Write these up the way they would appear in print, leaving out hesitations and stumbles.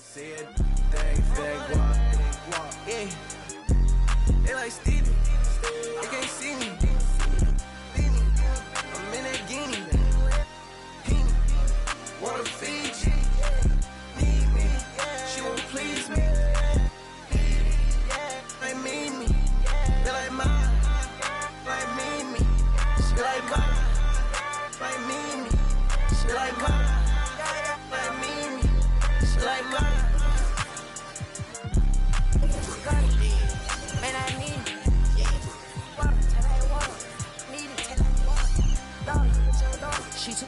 say it, yeah. They like Stevie, they can't see me. I'm in that guinea. Wanna feed you, need me. She won't please me. Like me, they like mine. Like me, she like mine. Like me, she like mine. Like me, she like mine. Man, I need water till I want. Need it till I want. Dog, she's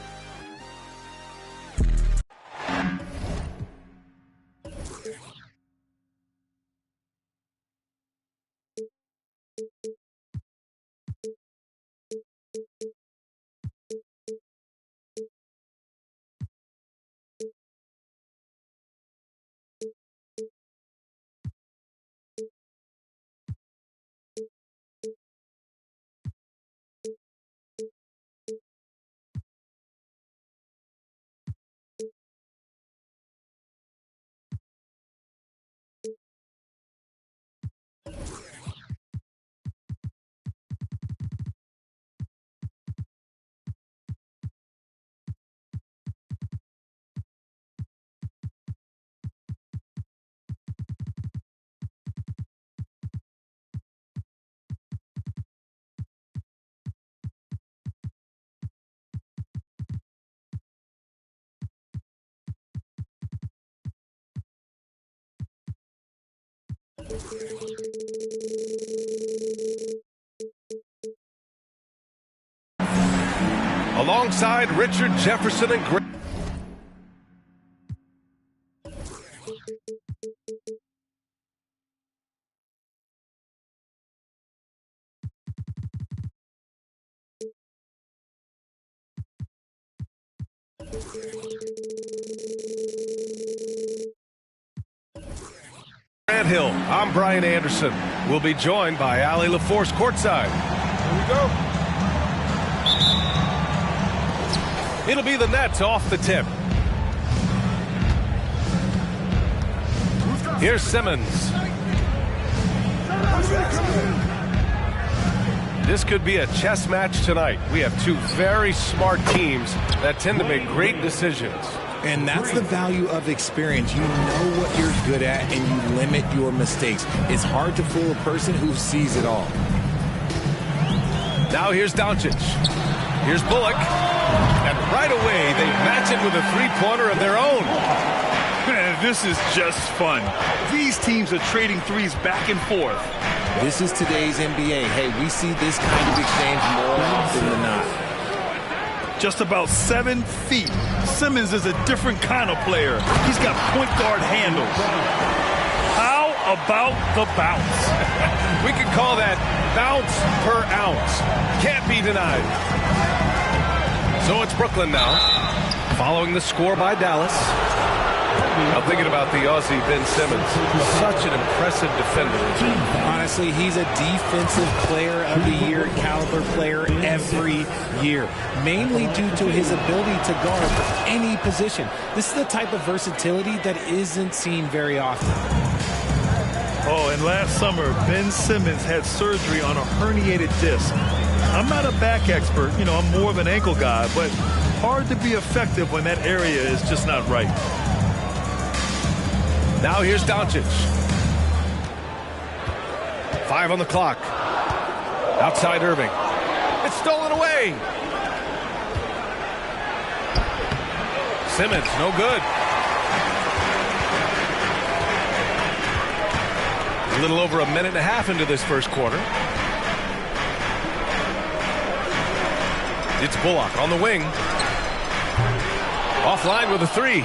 alongside Richard Jefferson and Grant. Grant Hill, I'm Brian Anderson. We'll be joined by Allie LaForce courtside. Here we go. It'll be the Nets off the tip. Here's Simmons. This could be a chess match tonight. We have two very smart teams that tend to make great decisions. And that's the value of experience. You know what you're good at, and you limit your mistakes. It's hard to fool a person who sees it all. Now here's Doncic. Here's Bullock. And right away, they match it with a three-pointer of their own. Man, this is just fun. These teams are trading threes back and forth. This is today's NBA. Hey, we see this kind of exchange more often than not. Just about 7 feet. Simmons is a different kind of player. He's got point guard handles. How about the bounce? We could call that bounce per ounce. Can't be denied. So it's Brooklyn now, following the score by Dallas. I'm thinking about the Aussie Ben Simmons. Such an impressive defender. Honestly, he's a defensive player of the year caliber player every year, mainly due to his ability to guard any position. This is the type of versatility that isn't seen very often. Oh, and last summer, Ben Simmons had surgery on a herniated disc. I'm not a back expert, you know, I'm more of an ankle guy, but hard to be effective when that area is just not right. Now here's Doncic. 5 on the clock. Outside Irving. It's stolen away. Simmons, no good. A little over a minute and a half into this first quarter. It's Bullock on the wing. Offline with a three.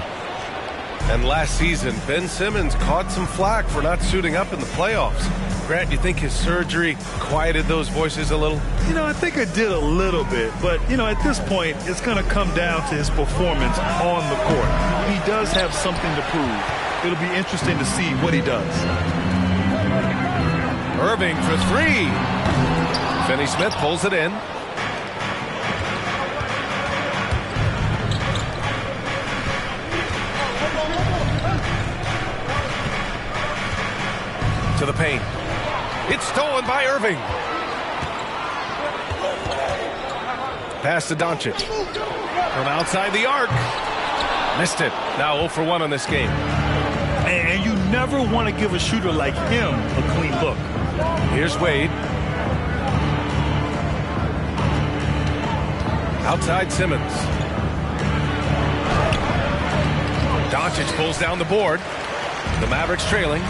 And last season, Ben Simmons caught some flack for not suiting up in the playoffs. Grant, you think his surgery quieted those voices a little? You know, I think it did a little bit. But, you know, at this point, it's going to come down to his performance on the court. He does have something to prove. It'll be interesting to see what he does. Irving for three. Finney Smith pulls it in. To the paint. It's stolen by Irving. Pass to Doncic. From outside the arc. Missed it. Now 0 for 1 on this game. And you never want to give a shooter like him a clean look. Here's Wade. Outside Simmons. Doncic pulls down the board. The Mavericks trailing.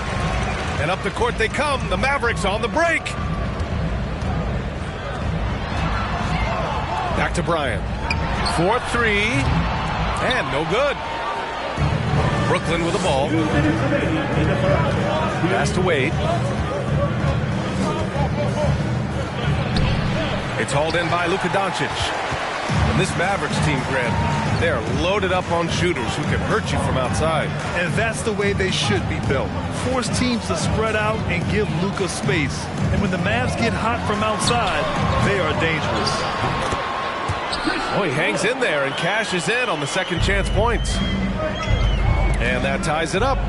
And up the court they come. The Mavericks on the break. Back to Bryant. 4-3. And no good. Brooklyn with the ball. Pass to Wade. It's hauled in by Luka Doncic. And this Mavericks team, Grant, they're loaded up on shooters who can hurt you from outside. And that's the way they should be built. Force teams to spread out and give Luka space. And when the Mavs get hot from outside, they are dangerous. Oh, he hangs in there and cashes in on the second chance points. And that ties it up.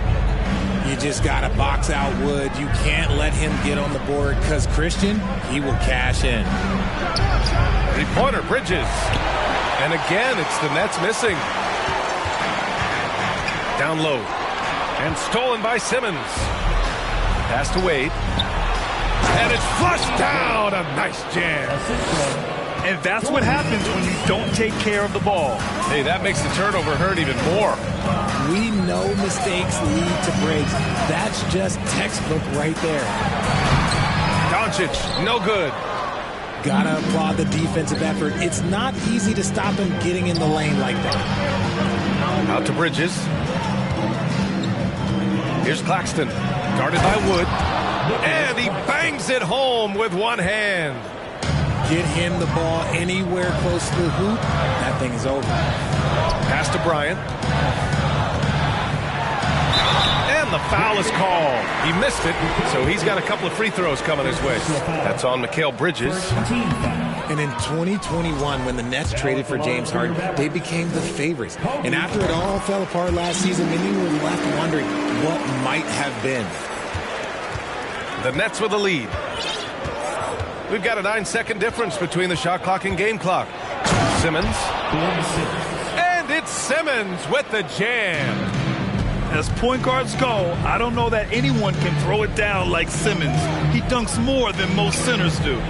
You just got to box out Wood. You can't let him get on the board because Christian, he will cash in. Three-pointer, Bridges. And again, it's the Nets missing. Down low. And stolen by Simmons. Pass to Wade. And it's flushed down. A nice jam. And that's what happens when you don't take care of the ball. Hey, that makes the turnover hurt even more. We know mistakes lead to breaks. That's just textbook right there. Doncic, no good. Gotta applaud the defensive effort. It's not easy to stop him getting in the lane like that. Out to Bridges. Here's Claxton. Guarded by Wood. And he bangs it home with one hand. Get him the ball anywhere close to the hoop, that thing is over. Pass to Bryant. And the foul is called. He missed it, so he's got a couple of free throws coming his way. That's on Mikal Bridges. And in 2021, when the Nets traded for James Harden, they became the favorites. And after it all fell apart last season, many were left wondering what might have been. The Nets with the lead. We've got a 9-second difference between the shot clock and game clock. Simmons. And it's Simmons with the jam. As point guards go, I don't know that anyone can throw it down like Simmons. He dunks more than most centers do.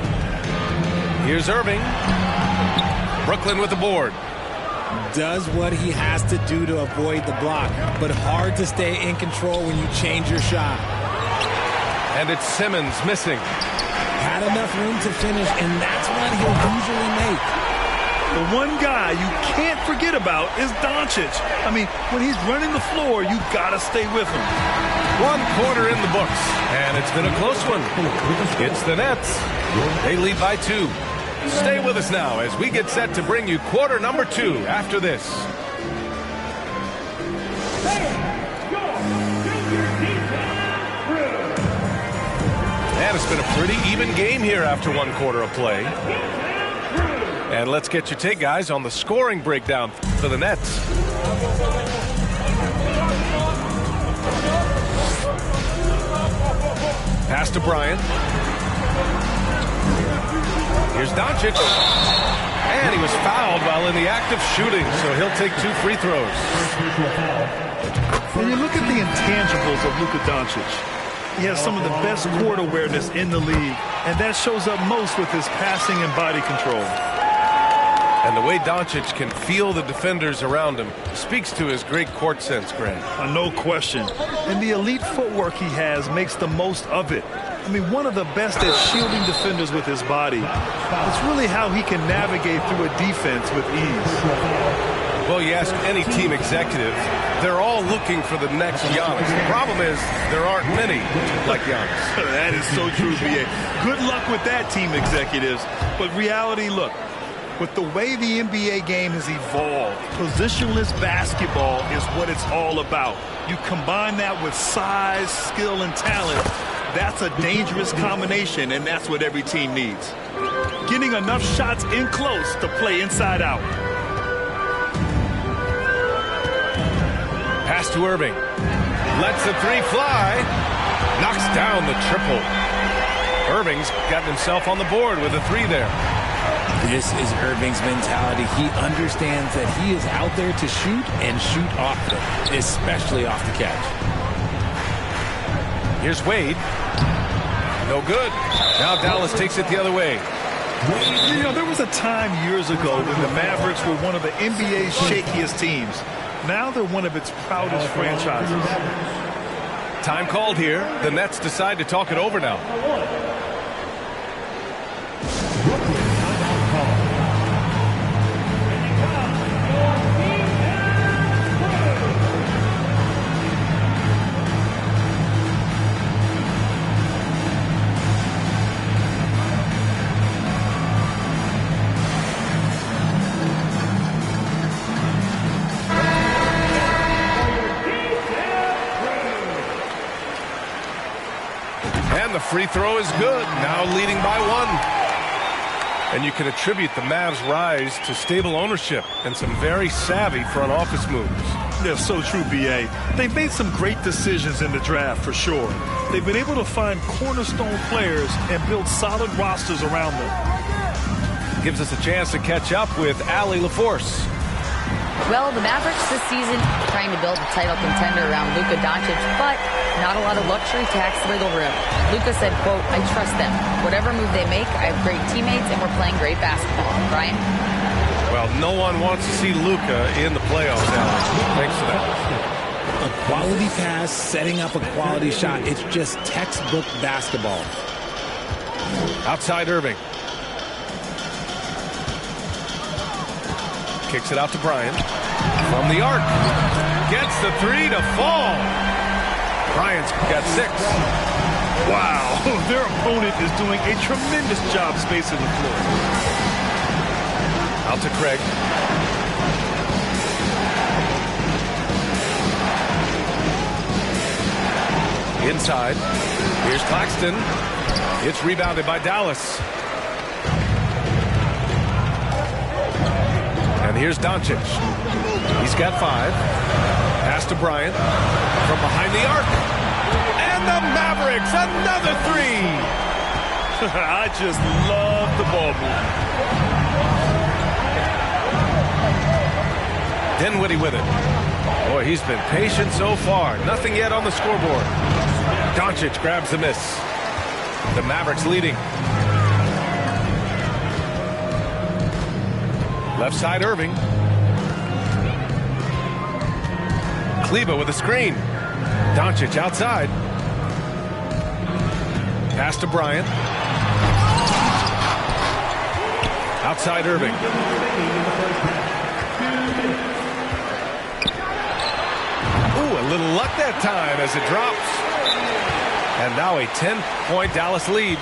Here's Irving. Brooklyn with the board. Does what he has to do to avoid the block, but hard to stay in control when you change your shot. And it's Simmons missing. Had enough room to finish, and that's what he'll usually make. The one guy you can't forget about is Doncic. I mean, when he's running the floor, you gotta stay with him. 1 quarter in the books, and it's been a close one. It's the Nets. They lead by 2. Stay with us now as we get set to bring you quarter number 2 after this. And it's been a pretty even game here after 1 quarter of play. And let's get your take, guys, on the scoring breakdown for the Nets. Pass to Bryant. Here's Doncic. And he was fouled while in the act of shooting, so he'll take 2 free throws. When you look at the intangibles of Luka Doncic, he has some of the best court awareness in the league, and that shows up most with his passing and body control. And the way Doncic can feel the defenders around him speaks to his great court sense, Grant. No question. And the elite footwork he has makes the most of it. I mean, one of the best at shielding defenders with his body. It's really how he can navigate through a defense with ease. Well, you ask any team executive, they're all looking for the next Giannis. The problem is there aren't many like Giannis. That is so true, B.A. Good luck with that, team executives. But reality, look, with the way the NBA game has evolved, positionless basketball is what it's all about. You combine that with size, skill, and talent. That's a dangerous combination, and that's what every team needs. Getting enough shots in close to play inside out. Pass to Irving. Lets the 3 fly. Knocks down the triple. Irving's gotten himself on the board with a 3 there. This is Irving's mentality. He understands that he is out there to shoot and shoot often, especially off the catch. Here's Wade. No good. Now Dallas takes it the other way. You know, there was a time years ago when the Mavericks were one of the NBA's shakiest teams. Now they're one of its proudest franchises. Time called here. The Nets decide to talk it over now. And the free throw is good. Now leading by 1. And you can attribute the Mavs' rise to stable ownership and some very savvy front office moves. They're so true, B.A. They've made some great decisions in the draft, for sure. They've been able to find cornerstone players and build solid rosters around them. Gives us a chance to catch up with Allie LaForce. Well, the Mavericks this season trying to build a title contender around Luka Doncic, but not a lot of luxury tax wiggle room. Luka said, quote, "I trust them. Whatever move they make, I have great teammates and we're playing great basketball." Brian? Well, no one wants to see Luka in the playoffs, Allie. Thanks for that. A quality pass, setting up a quality shot. It's just textbook basketball. Outside Irving. Kicks it out to Bryant. From the arc. Gets the 3 to fall. Bryant's got 6. Wow, their opponent is doing a tremendous job spacing the floor. Out to Craig. Inside. Here's Claxton. It's rebounded by Dallas. And here's Doncic. He's got 5. Pass to Bryant. From behind the arc. And the Mavericks, another 3. I just love the ball movement. Dinwiddie with it. Boy, he's been patient so far. Nothing yet on the scoreboard. Doncic grabs the miss. The Mavericks leading. Left side Irving. Kleber with a screen. Doncic outside. Pass to Bryant. Outside Irving. Ooh, a little luck that time as it drops. And now a 10-point Dallas lead.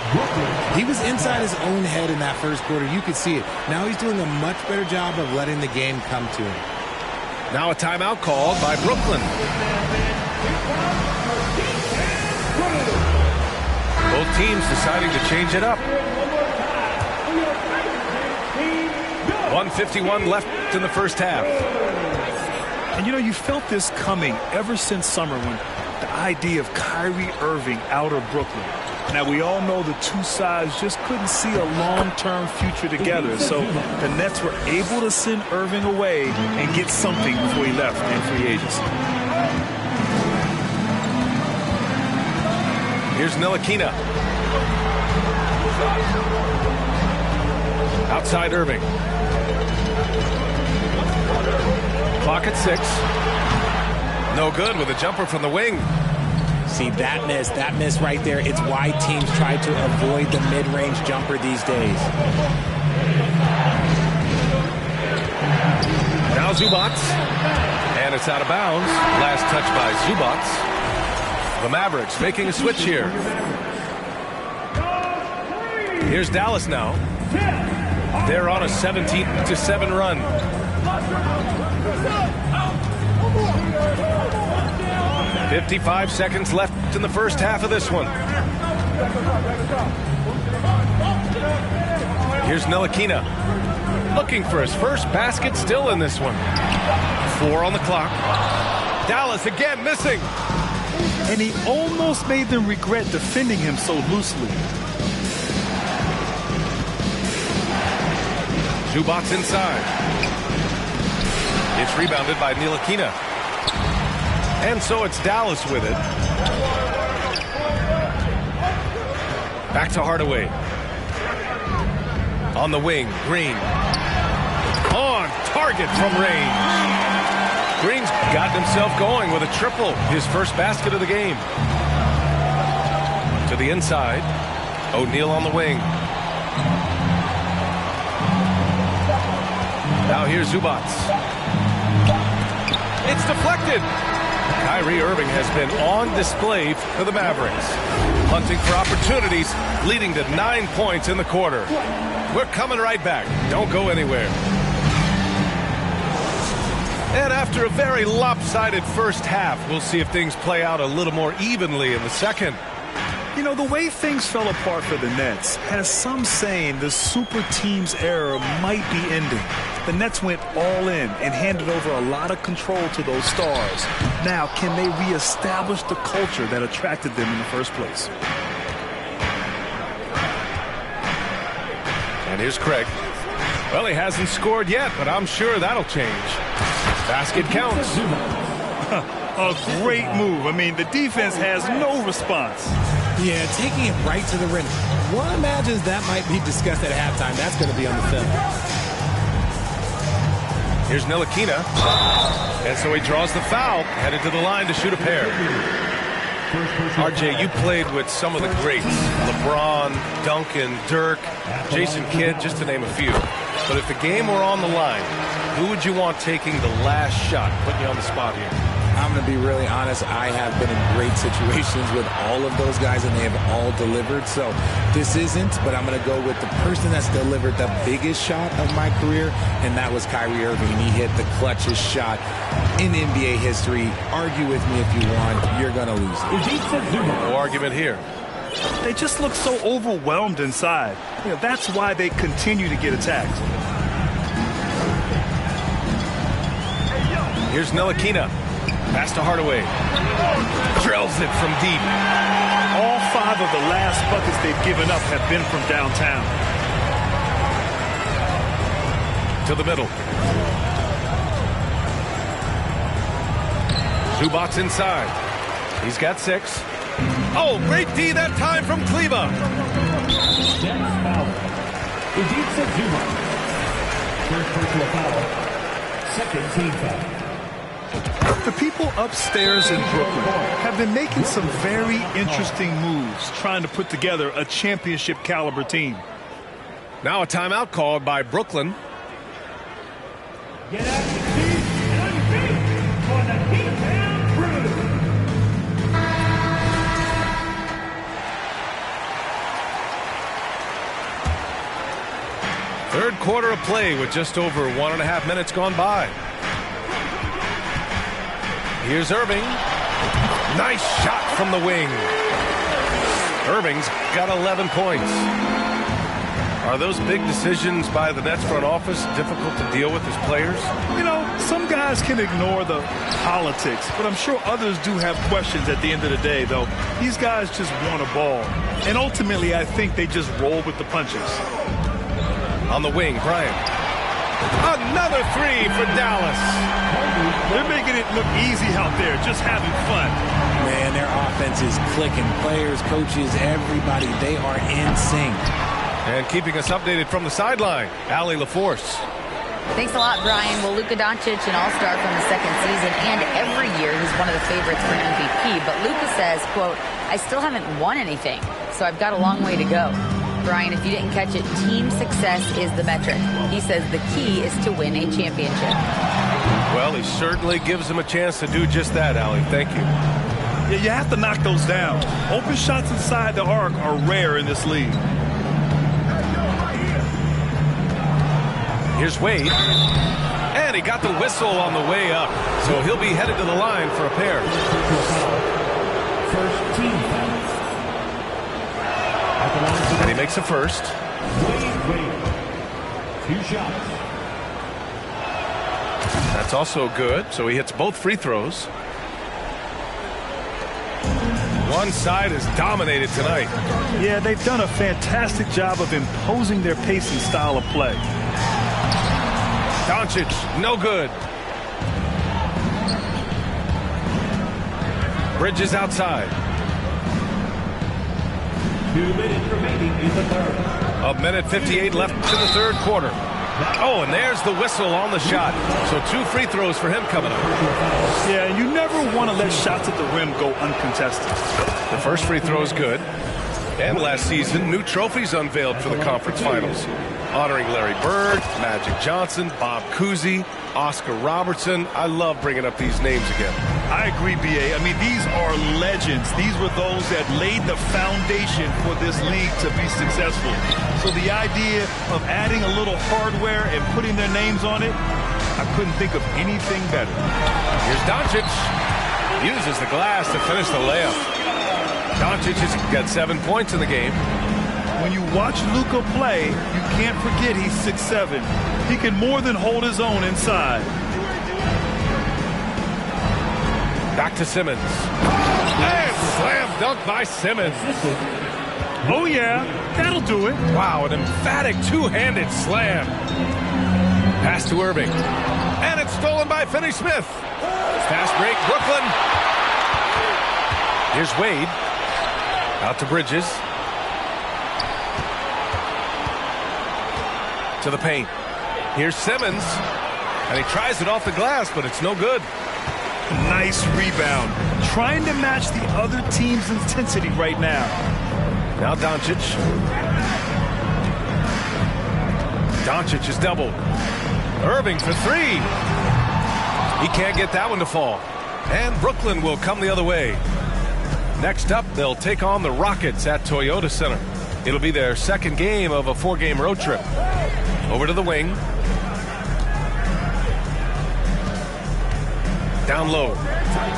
He was inside his own head in that first quarter. You could see it. Now he's doing a much better job of letting the game come to him. Now a timeout called by Brooklyn. Both teams deciding to change it up. 1:51 left in the first half. And you know, you felt this coming ever since summer when the idea of Kyrie Irving out of Brooklyn. Now, we all know the two sides just couldn't see a long-term future together. So the Nets were able to send Irving away and get something before he left in free agency. Here's Ntilikina. Outside Irving. Clock at 6. No good with a jumper from the wing. See, that miss right there, it's why teams try to avoid the mid-range jumper these days. Now Zubac. And it's out of bounds. Last touch by Zubac. The Mavericks making a switch here. Here's Dallas now. They're on a 17-7 run. $55 seconds left in the first half of this one. Here's Ntilikina. Looking for his first basket still in this one. 4 on the clock. Dallas again missing. and he almost made them regret defending him so loosely. Zubac inside. It's rebounded by Ntilikina. And so it's Dallas with it. Back to Hardaway. On the wing, Green. On target from range. Green's got himself going with a triple. His first basket of the game. To the inside. O'Neal on the wing. Now here's Zubac. It's deflected. Kyrie Irving has been on display for the Mavericks. Hunting for opportunities, leading to 9 points in the quarter. We're coming right back. Don't go anywhere. And after a very lopsided first half, we'll see if things play out a little more evenly in the second. You know, the way things fell apart for the Nets has some saying the super team's era might be ending. The Nets went all in and handed over a lot of control to those stars. Now, can they reestablish the culture that attracted them in the first place? And here's Craig. Well, he hasn't scored yet, but I'm sure that'll change. Basket counts. A great move. I mean, the defense has no response. Yeah, taking it right to the rim. One imagines that might be discussed at halftime. That's going to be on the film. Here's Ntilikina. And so he draws the foul, headed to the line to shoot a pair. RJ, you played with some of the greats. LeBron, Duncan, Dirk, Jason Kidd, just to name a few. But if the game were on the line, who would you want taking the last shot? Putting you on the spot here. I'm going to be really honest. I have been in great situations with all of those guys, and they have all delivered. So this isn't, but I'm going to go with the person that's delivered the biggest shot of my career, and that was Kyrie Irving. He hit the clutchest shot in NBA history. Argue with me if you want. You're going to lose it. No argument here. They just look so overwhelmed inside. You know, that's why they continue to get attacked. Here's Ntilikina. Pass to Hardaway. Drills it from deep. All 5 of the last buckets they've given up have been from downtown. To the middle. Zubac inside. He's got 6. Oh, great D that time from Kleba. First personal foul. Second team foul. The people upstairs in Brooklyn have been making some very interesting moves trying to put together a championship caliber team. Now a timeout called by Brooklyn. Get out your seats and on your feet for the Heattown Brew. Third quarter of play with just over 1.5 minutes gone by. Here's Irving. Nice shot from the wing. Irving's got 11 points. Are those big decisions by the Nets front office difficult to deal with as players? You know, some guys can ignore the politics, but I'm sure others do have questions at the end of the day, though. These guys just want a ball. And ultimately, I think they just roll with the punches. On the wing, Bryant. Another 3 for Dallas. They're making it look easy out there, just having fun. Man, their offense is clicking. Players, coaches, everybody, they are in sync. And keeping us updated from the sideline, Allie LaForce. Thanks a lot, Brian. Well, Luka Doncic, an all-star from the second season, and every year he's one of the favorites for MVP. But Luka says, quote, I still haven't won anything, so I've got a long way to go. Brian, if you didn't catch it, team success is the metric. He says the key is to win a championship. Well, he certainly gives them a chance to do just that, Allie. Thank you. Yeah, you have to knock those down. Open shots inside the arc are rare in this league. Here's Wade. And he got the whistle on the way up. So he'll be headed to the line for a pair. First team foul. And he makes a first. Wade. 2 shots. That's also good. So he hits both free throws. One side has dominated tonight. Yeah, they've done a fantastic job of imposing their pace and style of play. Doncic, no good. Bridges outside. 2 minutes remaining in the third. A minute 58 left to the third quarter. Oh, and there's the whistle on the shot. So 2 free throws for him coming up. Yeah, and you never want to let shots at the rim go uncontested. The first free throw is good. And last season, new trophies unveiled for the conference finals, honoring Larry Bird, Magic Johnson, Bob Cousy, Oscar Robertson. I love bringing up these names again. I agree, B.A. I mean, these are legends. These were those that laid the foundation for this league to be successful. So the idea of adding a little hardware and putting their names on it, I couldn't think of anything better. Here's Doncic. Uses the glass to finish the layup. Doncic has got 7 points in the game. When you watch Luka play, you can't forget he's 6'7". He can more than hold his own inside. Back to Simmons. And slam dunk by Simmons. Oh, yeah, that'll do it. Wow, an emphatic two-handed slam. Pass to Irving. And it's stolen by Finney-Smith. Fast break, Brooklyn. Here's Wade. Out to Bridges. To the paint. Here's Simmons. And he tries it off the glass, but it's no good. Nice rebound. Trying to match the other team's intensity right now. Now Doncic. Doncic is doubled. Irving for 3. He can't get that one to fall. And Brooklyn will come the other way. Next up, they'll take on the Rockets at Toyota Center. It'll be their second game of a 4-game road trip. Over to the wing. Down low.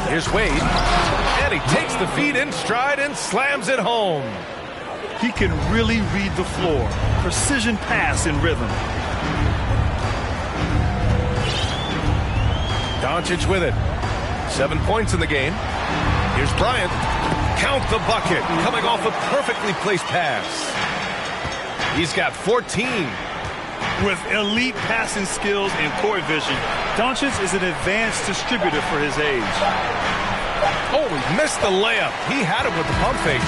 Here's Wade. And he takes the feed in stride and slams it home. He can really read the floor. Precision pass in rhythm. Doncic with it. 7 points in the game. Here's Bryant. Count the bucket. Coming off a perfectly placed pass. He's got 14. With elite passing skills and court vision, Doncic is an advanced distributor for his age. Oh, he missed the layup. He had it with the pump fake.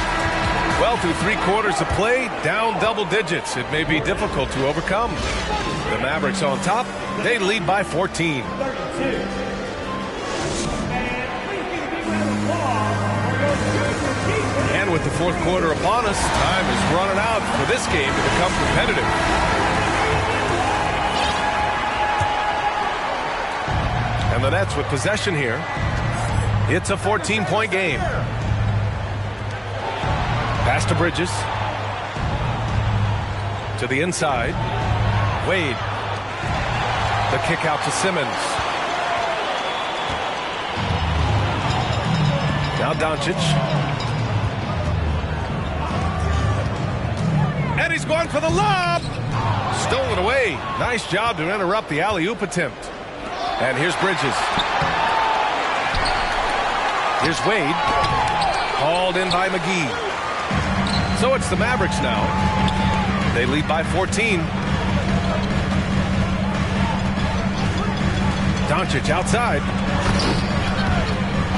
Well, through 3 quarters of play, down double digits. It may be difficult to overcome. The Mavericks on top. They lead by 14. And with the fourth quarter upon us, time is running out for this game to become competitive. And the Nets with possession here. It's a 14-point game. Pass to Bridges. To the inside. Wade. The kick out to Simmons. Now Doncic. And he's going for the lob. Stolen away. Nice job to interrupt the alley-oop attempt. And here's Bridges. Here's Wade. Hauled in by McGee. So it's the Mavericks now. They lead by 14. Doncic outside.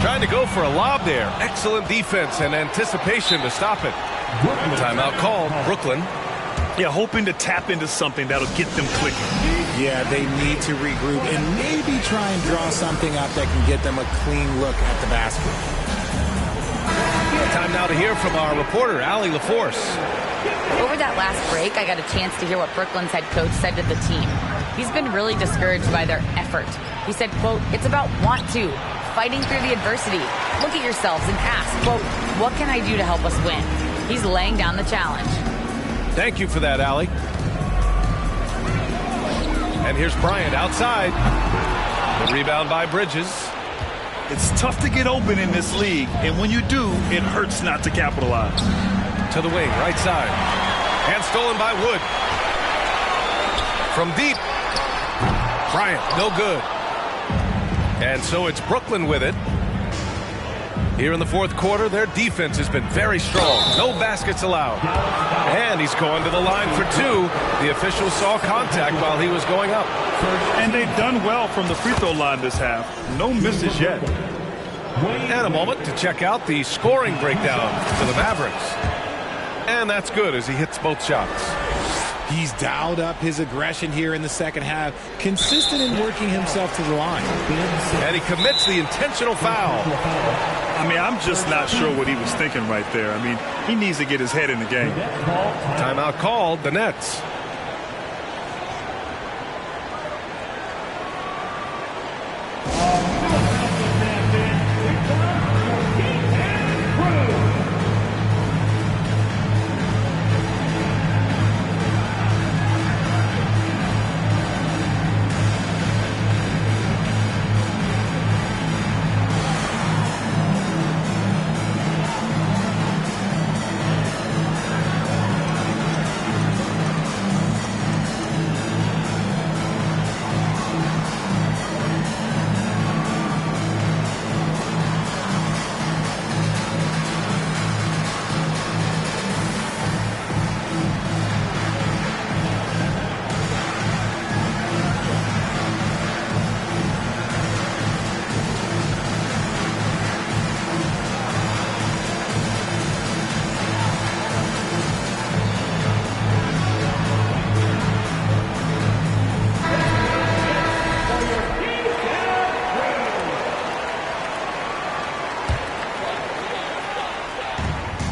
Trying to go for a lob there. Excellent defense and anticipation to stop it. Timeout called. Brooklyn. Yeah, hoping to tap into something that'll get them clicking. Yeah, they need to regroup and maybe try and draw something up that can get them a clean look at the basket. Time now to hear from our reporter, Allie LaForce. Over that last break, I got a chance to hear what Brooklyn's head coach said to the team. He's been really discouraged by their effort. He said, quote, "It's about want to, fighting through the adversity. Look at yourselves and ask, quote, what can I do to help us win?" He's laying down the challenge. Thank you for that, Allie. And here's Bryant outside. The rebound by Bridges. It's tough to get open in this league, and when you do, it hurts not to capitalize. To the wing, right side. And stolen by Wood. From deep. Bryant, no good. And so it's Brooklyn with it. Here in the fourth quarter, their defense has been very strong. No baskets allowed. And he's going to the line for two. The official saw contact while he was going up. And they've done well from the free throw line this half. No misses yet. And a moment to check out the scoring breakdown for the Mavericks. And that's good as he hits both shots. He's dialed up his aggression here in the second half, consistent in working himself to the line. And he commits the intentional foul. I mean, I'm just not sure what he was thinking right there. I mean, he needs to get his head in the game. Timeout called, the Nets.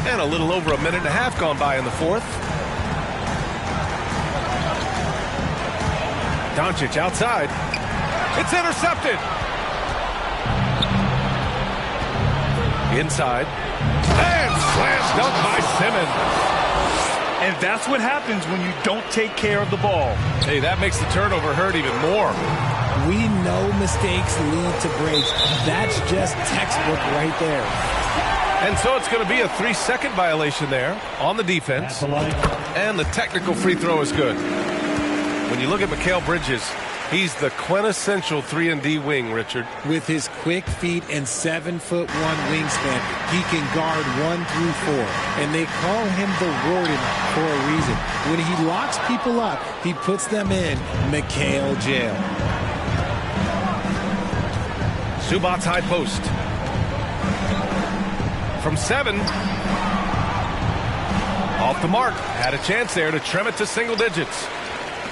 And a little over a minute and a half gone by in the fourth. Doncic outside. It's intercepted. Inside. And slam dunk by Simmons. And that's what happens when you don't take care of the ball. Hey, that makes the turnover hurt even more. We know mistakes lead to breaks. That's just textbook right there. And so it's going to be a 3-second violation there on the defense. And the technical free throw is good. When you look at Mikal Bridges, he's the quintessential 3-and-D wing, Richard. With his quick feet and 7'1" wingspan, he can guard 1 through 4. And they call him the Warden for a reason. When he locks people up, he puts them in Mikal jail. Zubac's high post. From 7. Off the mark. Had a chance there to trim it to single digits.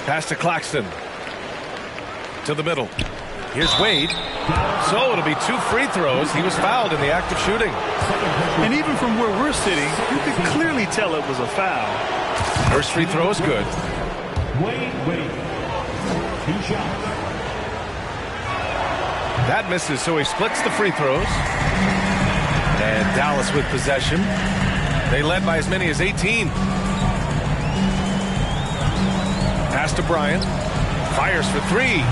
Pass to Claxton. To the middle. Here's Wade. So it'll be 2 free throws. He was fouled in the act of shooting. And even from where we're sitting, you can clearly tell it was a foul. First free throw is good. Wade. 2 shots. That misses, so he splits the free throws. And Dallas with possession. They led by as many as 18. Pass to Bryant. Fires for 3.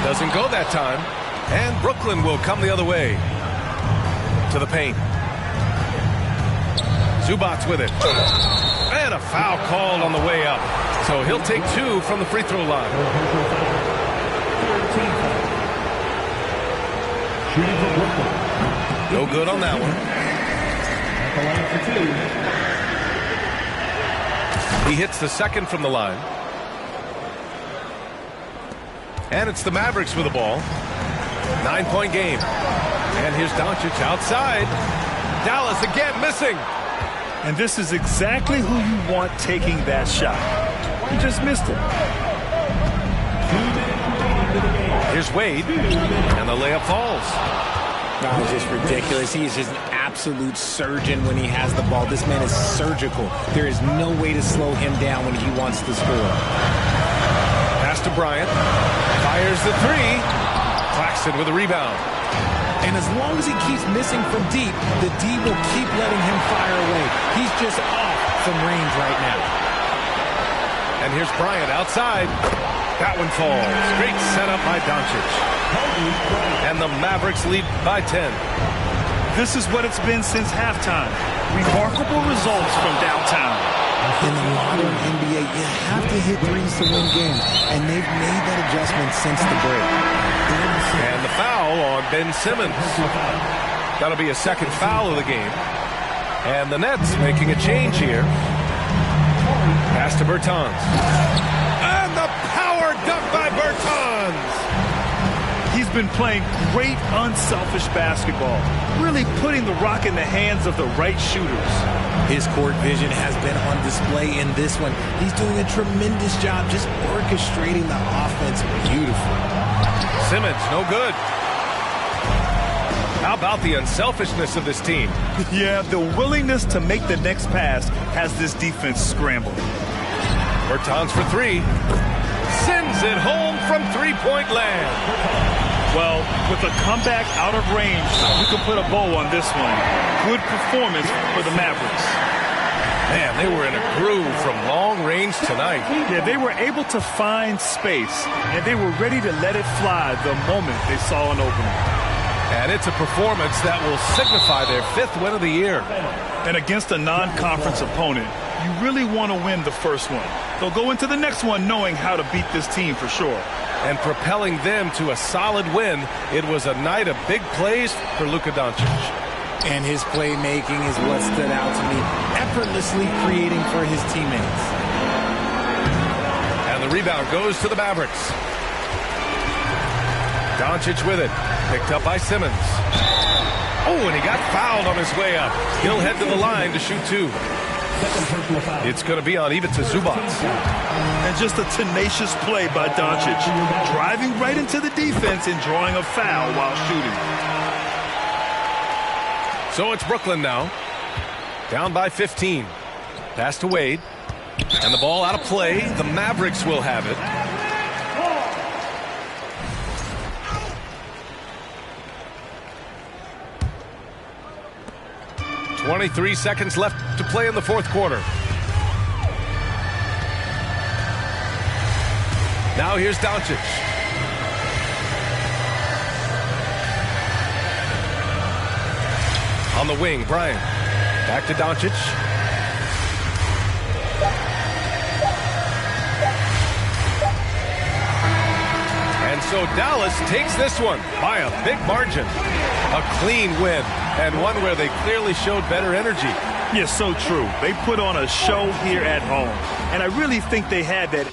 Doesn't go that time. And Brooklyn will come the other way. To the paint. Zubac's with it. And a foul called on the way up. So he'll take 2 from the free throw line. No good on that one. He hits the second from the line. And it's the Mavericks with the ball. 9-point game. And here's Doncic outside. Dallas again missing. And this is exactly who you want taking that shot. You just missed it. Here's Wade. And the layup falls. No, it's just ridiculous. He is just an absolute surgeon when he has the ball. This man is surgical. There is no way to slow him down when he wants to score. Pass to Bryant. Fires the 3. Claxton with a rebound. And as long as he keeps missing from deep, the D will keep letting him fire away. He's just off from range right now. And here's Bryant outside. That one falls. Great setup by Doncic. And the Mavericks lead by 10. This is what it's been since halftime. Remarkable results from downtown. In the modern NBA, you have to hit threes to win games, and they've made that adjustment since the break. And the foul on Ben Simmons. That'll be a second foul of the game. And the Nets making a change here. Pass to Bertans. And the power dunk by Bertans. He's been playing great unselfish basketball, really putting the rock in the hands of the right shooters. His court vision has been on display in this one. He's doing a tremendous job just orchestrating the offense beautifully. Simmons, no good. How about the unselfishness of this team? Yeah, the willingness to make the next pass has this defense scrambling. Bertans for three. Sends it home from three-point land. Well, with a comeback out of range, we can put a bow on this one. Good performance for the Mavericks. Man, they were in a groove from long range tonight. Yeah, they were able to find space, and they were ready to let it fly the moment they saw an opening. And it's a performance that will signify their 5th win of the year. And against a non-conference opponent, you really want to win the first one. They'll go into the next one knowing how to beat this team for sure. And propelling them to a solid win, it was a night of big plays for Luka Doncic. And his playmaking is what stood out to me, effortlessly creating for his teammates. And the rebound goes to the Mavericks. Doncic with it, picked up by Simmons. Oh, and he got fouled on his way up. He'll head to the line to shoot 2. It's going to be on Ivica Zubac. And just a tenacious play by Doncic, driving right into the defense and drawing a foul while shooting. So it's Brooklyn now, down by 15. Pass to Wade, and the ball out of play. The Mavericks will have it. .23 seconds left to play in the 4th quarter. Now here's Doncic. On the wing, Bryant. Back to Doncic. And so Dallas takes this one by a big margin. A clean win, and one where they clearly showed better energy. Yes, so true. They put on a show here at home, and I really think they had that